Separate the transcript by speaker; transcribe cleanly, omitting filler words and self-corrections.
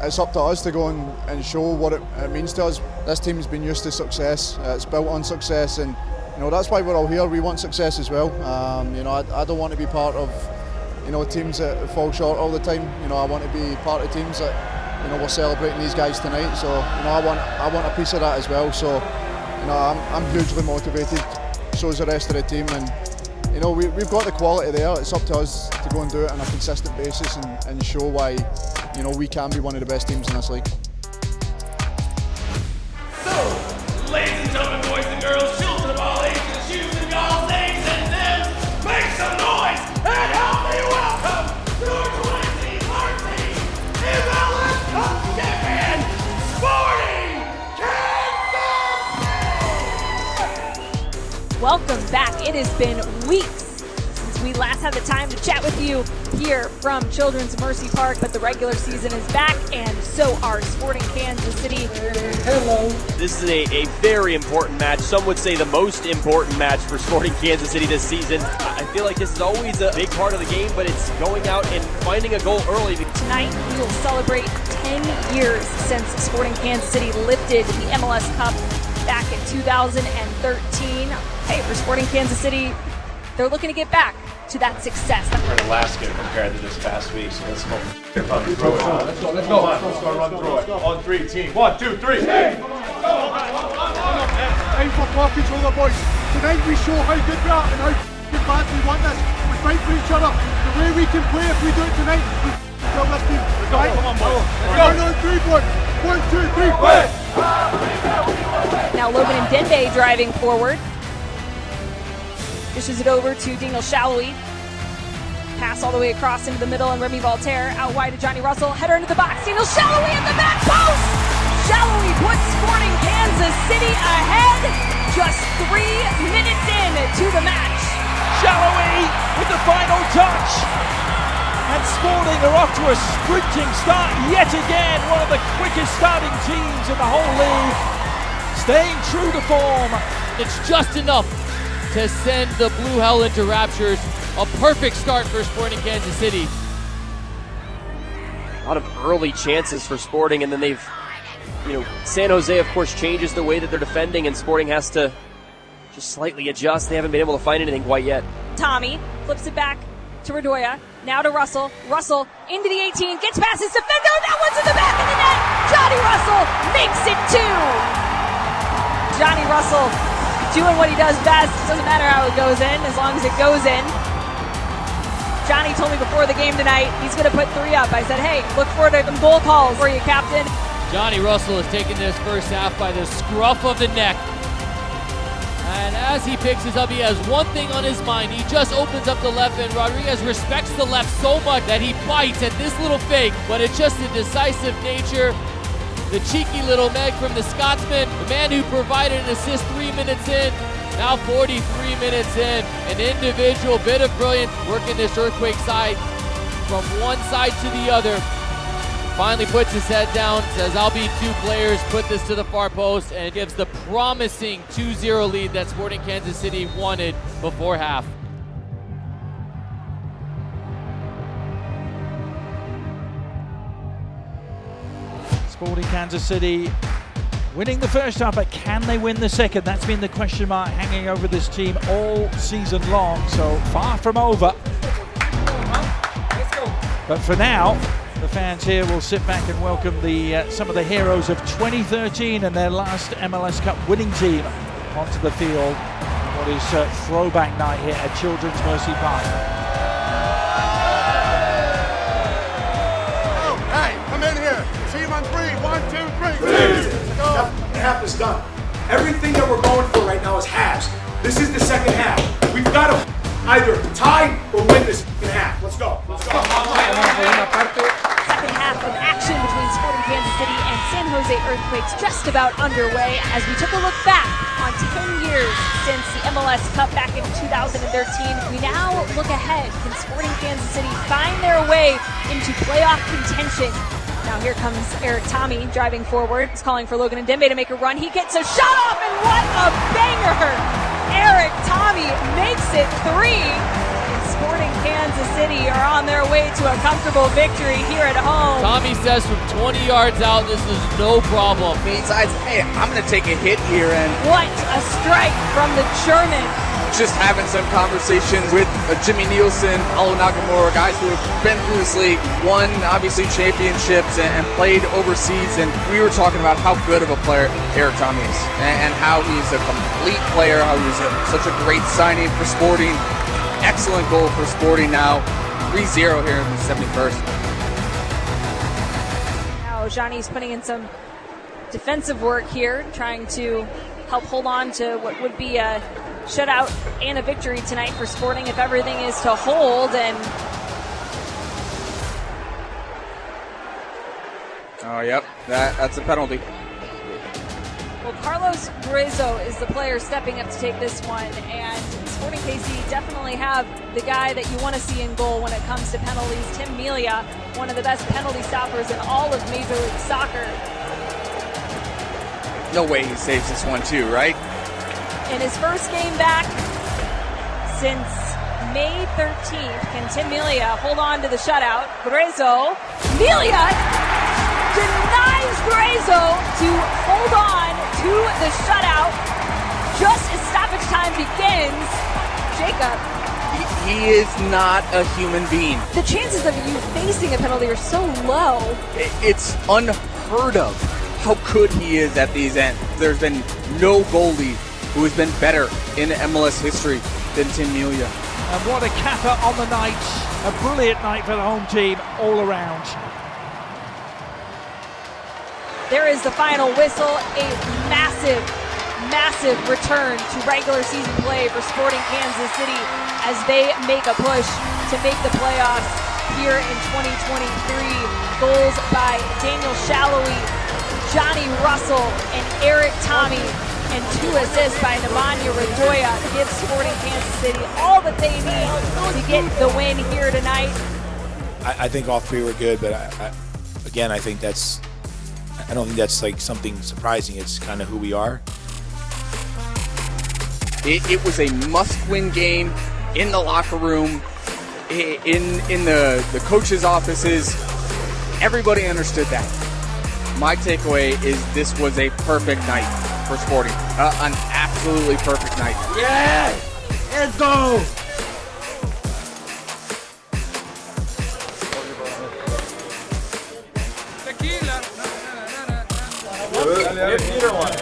Speaker 1: it's up to us to go and show what it means to us. This team's been used to success. It's built on success, and that's why we're all here. We want success as well. I don't want to be part of teams that fall short all the time. I want to be part of teams that we're celebrating these guys tonight. So I want a piece of that as well. So I'm hugely motivated. So is the rest of the team, and we've got the quality there. It's up to us to go and do it on a consistent basis and show why we can be one of the best teams in this league.
Speaker 2: So, ladies and gentlemen, boys and girls, children of all ages, shoes and y'all's names and names, make some noise and help me welcome your 2013 MLS Cup champion, Sporting Kansas!
Speaker 3: Welcome back. It has been weeks since we last had the time to chat with you here from Children's Mercy Park, but the regular season is back, and so are Sporting Kansas City.
Speaker 4: Hello.
Speaker 5: This is a very important match. Some would say the most important match for Sporting Kansas City this season. I feel like this is always a big part of the game, but it's going out and finding a goal early.
Speaker 3: Tonight, we will celebrate 10 years since Sporting Kansas City lifted the MLS Cup back in 2013. Hey, for Sporting Kansas City, they're looking to get back to that success.
Speaker 2: We're in Alaska compared to this past week, so let's go.
Speaker 4: Let's go.
Speaker 2: Let's go run through it. On 3, team. 1, 2, 3.
Speaker 4: Aim for car control, boys. Tonight we show how good we are and how bad we want this. We fight for each other. The way we can play, if we do it tonight, we kill this team. Right?
Speaker 2: Come on, boys.
Speaker 4: Let's go. 3, 1, 2, 3, win!
Speaker 3: Now Logan and Dembe driving forward. Dishes it over to Daniel Shallowy. Pass all the way across into the middle, and Remy Voltaire out wide to Johnny Russell. Header into the box. Daniel Shallowy at the back post! Shallowy puts Sporting Kansas City ahead just 3 minutes into the match.
Speaker 6: Shallowy with the final touch. And Sporting are off to a sprinting start yet again. One of the quickest starting teams in the whole league. Staying true to form.
Speaker 7: It's just enough to send the Blue Hell into raptures. A perfect start for Sporting Kansas City.
Speaker 5: A lot of early chances for Sporting, and then they've, San Jose, of course, changes the way that they're defending, and Sporting has to just slightly adjust. They haven't been able to find anything quite yet.
Speaker 3: Tommy flips it back to Radoya. Now to Russell. Russell into the 18, gets past his defender. That one's in the back of the net. Johnny Russell makes it 2. Johnny Russell doing what he does best. Doesn't matter how it goes in, as long as it goes in. Johnny told me before the game tonight he's going to put 3 up. I said, hey, look forward to some goal calls for you, Captain.
Speaker 7: Johnny Russell has taken this first half by the scruff of the neck. And as he picks this up, he has one thing on his mind. He just opens up the left, and Rodriguez respects the left so much that he bites at this little fake, but it's just the decisive nature. The cheeky little Meg from the Scotsman, the man who provided an assist 3 minutes in, now 43 minutes in. An individual bit of brilliance working this Earthquake side from one side to the other. Finally puts his head down, says, I'll be 2 players, put this to the far post, and it gives the promising 2-0 lead that Sporting Kansas City wanted before half.
Speaker 6: Sporting Kansas City winning the first half, but can they win the second? That's been the question mark hanging over this team all season long, so far from over. But for now, the fans here will sit back and welcome some of the heroes of 2013 and their last MLS Cup winning team onto the field. What is throwback night here at Children's Mercy Park.
Speaker 4: Hey, come in here. Team on 3, 1, 2, 3.
Speaker 8: The half is done. Everything that we're going for right now is halves. This is the second half. We've got to either tie or win this half. Let's go. Let's go.
Speaker 3: Second half of action between Sporting Kansas City and San Jose Earthquakes just about underway as we took a look back on 10 years since the MLS Cup back in 2013. We now look ahead. Can Sporting Kansas City find their way into playoff contention? Now here comes Eric Tommy driving forward. He's calling for Logan and Dembe to make a run. He gets a shot off, and what a banger! Eric Tommy makes it 3. Sporting Kansas City are on their way to a comfortable victory here at home.
Speaker 7: Tommy says from 20 yards out, this is no problem.
Speaker 9: He decides, hey, I'm going to take a hit here, and
Speaker 3: What a strike from the German.
Speaker 9: just having some conversations with Jimmy Nielsen, Alo Nakamura, guys who have been through this league, won obviously championships and played overseas, and we were talking about how good of a player Eric Tommy is, and how he's a complete player, how he's such a great signing for Sporting, excellent goal for Sporting now, 3-0 here in the 71st.
Speaker 3: Now Johnny's putting in some defensive work here, trying to help hold on to what would be a shutout and a victory tonight for Sporting if everything is to hold. And
Speaker 9: Oh, yep, that's a penalty.
Speaker 3: well, Carlos Gruezo is the player stepping up to take this one, and Sporting KC definitely have the guy that you want to see in goal when it comes to penalties. Tim Melia, one of the best penalty stoppers in all of Major League Soccer.
Speaker 9: No way he saves this one too, right?
Speaker 3: In his first game back since May 13th, can Tim Melia hold on to the shutout? Gruezo, Melia denies Gruezo to hold on to the shutout just as stoppage time begins. Jacob,
Speaker 9: He is not a human being.
Speaker 3: the chances of you facing a penalty are so low.
Speaker 9: It's unheard of how good he is at these ends. There's been no goalie who has been better in MLS history than Tim Melia.
Speaker 6: And what a capper on the night. A brilliant night for the home team all around.
Speaker 3: There is the final whistle, a massive, massive return to regular season play for Sporting Kansas City as they make a push to make the playoffs here in 2023. Goals by Daniel Shallowy, Johnny Russell, and Eric Tommy, and 2 assists by Nemanja Radoja give Sporting Kansas City all that they need to get the win here tonight.
Speaker 10: I think all three were good, but I think that's, I don't think that's like something surprising. It's kind of who we are.
Speaker 9: It was a must-win game in the locker room, in the coaches' offices. Everybody understood that. My takeaway is this was a perfect night for Sporting. An absolutely perfect night.
Speaker 4: Yeah! Let's go!
Speaker 2: Give Peter one.